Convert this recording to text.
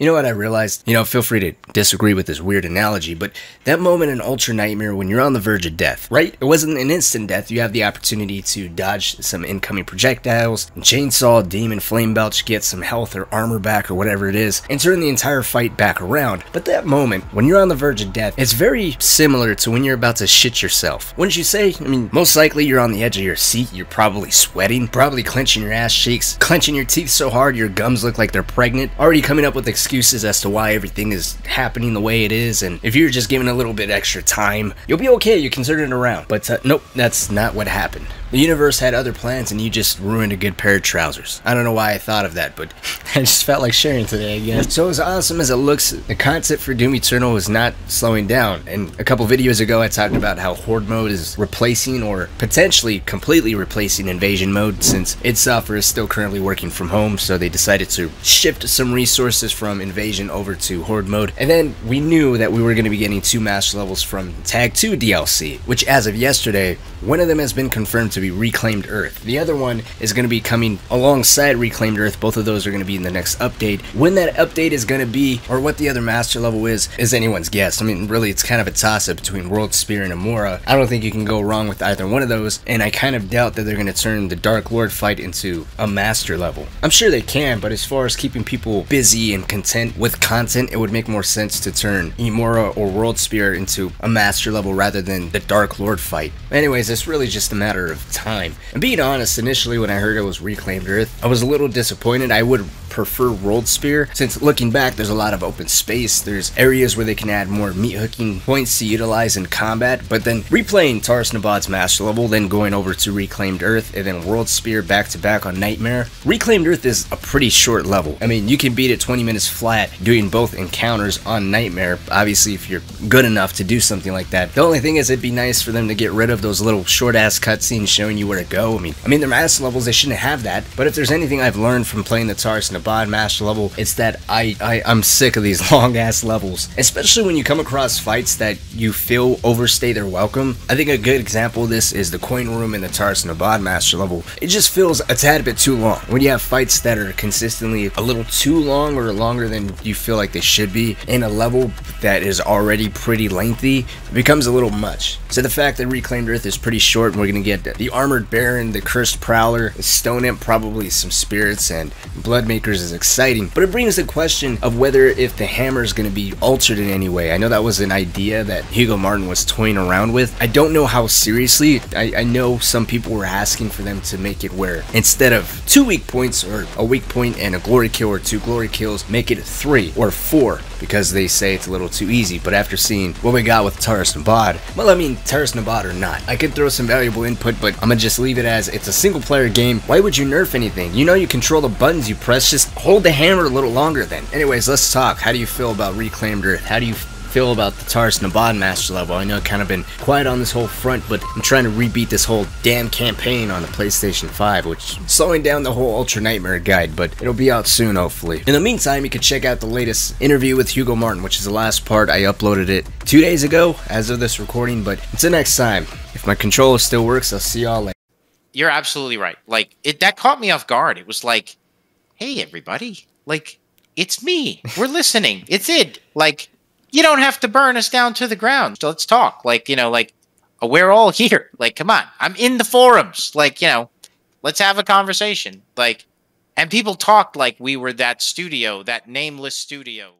You know what I realized? Feel free to disagree with this weird analogy, but that moment in Ultra Nightmare when you're on the verge of death, right? It wasn't an instant death. You have the opportunity to dodge some incoming projectiles, chainsaw, demon, flame belch, get some health or armor back or whatever it is, and turn the entire fight back around. But that moment, when you're on the verge of death, it's very similar to when you're about to shit yourself. Wouldn't you say? I mean, most likely you're on the edge of your seat, you're probably sweating, probably clenching your ass cheeks, clenching your teeth so hard your gums look like they're pregnant, already coming up with excuses as to why everything is happening the way it is, and if you're just given a little bit extra time, you'll be okay, you can turn it around. But nope, that's not what happened. The universe had other plans and you just ruined a good pair of trousers. I don't know why I thought of that, but I just felt like sharing today, I guess. So as awesome as it looks, the concept for Doom Eternal is not slowing down, and a couple videos ago I talked about how Horde mode is replacing or potentially completely replacing Invasion mode, since id Software is still currently working from home, so they decided to shift some resources from Invasion over to Horde mode. And then we knew that we were going to be getting 2 master levels from Tag2 DLC, which as of yesterday, one of them has been confirmed to be Reclaimed Earth. The other one is going to be coming alongside Reclaimed Earth. Both of those are going to be in the next update. When that update is going to be, or what the other master level is anyone's guess. I mean, really, it's kind of a toss-up between World Spear and Amora. I don't think you can go wrong with either one of those, and I kind of doubt that they're going to turn the Dark Lord fight into a master level. I'm sure they can, but as far as keeping people busy and content with content, it would make more sense to turn Amora or World Spear into a master level rather than the Dark Lord fight. Anyways, it's really just a matter of time. And being honest, initially when I heard it was Reclaimed Earth, I was a little disappointed. I would prefer World Spear, since looking back, there's a lot of open space, there's areas where they can add more meat hooking points to utilize in combat, but then replaying Taras Nabad's master level, then going over to Reclaimed Earth, and then World Spear back to back on Nightmare. Reclaimed Earth is a pretty short level. I mean, you can beat it 20 minutes flat doing both encounters on Nightmare, obviously if you're good enough to do something like that. The only thing is, it'd be nice for them to get rid of those little short ass cutscenes showing you where to go. I mean, their master levels, they shouldn't have that, but if there's anything I've learned from playing the Taras Nabad master level, it's that I'm sick of these long ass levels, especially when you come across fights that you feel overstay their welcome. I think a good example of this is the coin room in the Taras Nabad master level. It just feels a tad bit too long. When you have fights that are consistently a little too long or longer than you feel like they should be in a level that is already pretty lengthy, it becomes a little much. So the fact that Reclaimed Earth is pretty short, and we're gonna get the Armored Baron, the Cursed Prowler, the Stone Imp, probably some spirits, and Bloodmakers is exciting, but it brings the question of whether if the hammer is going to be altered in any way. I know that was an idea that Hugo Martin was toying around with. I don't know how seriously. I know some people were asking for them to make it where instead of 2 weak points or a weak point and a glory kill or 2 glory kills, make it 3 or 4, because they say it's a little too easy. But after seeing what we got with Taras Nabad, well, I mean, Taras Nabad or not, I could throw some valuable input, but I'm gonna just leave it as it's a single player game. Why would you nerf anything? You know you control the buttons you press, just hold the hammer a little longer then. Anyways, let's talk. How do you feel about Reclaimed Earth? How do you feel about the Taras Nabad master level? I know I've kind of been quiet on this whole front, but I'm trying to rebeat this whole damn campaign on the PlayStation 5, which is slowing down the whole Ultra Nightmare guide, but it'll be out soon, hopefully. In the meantime, you can check out the latest interview with Hugo Martin, which is the last part. I uploaded it 2 days ago as of this recording, but until next time, if my controller still works, I'll see y'all later. You're absolutely right. Like, that caught me off guard. It was like, hey, everybody, like, it's me. We're listening. It's id. Like, you don't have to burn us down to the ground. So let's talk. Like, you know, like, we're all here. Like, come on. I'm in the forums. Like, you know, let's have a conversation. Like, and people talked like we were that studio, that nameless studio.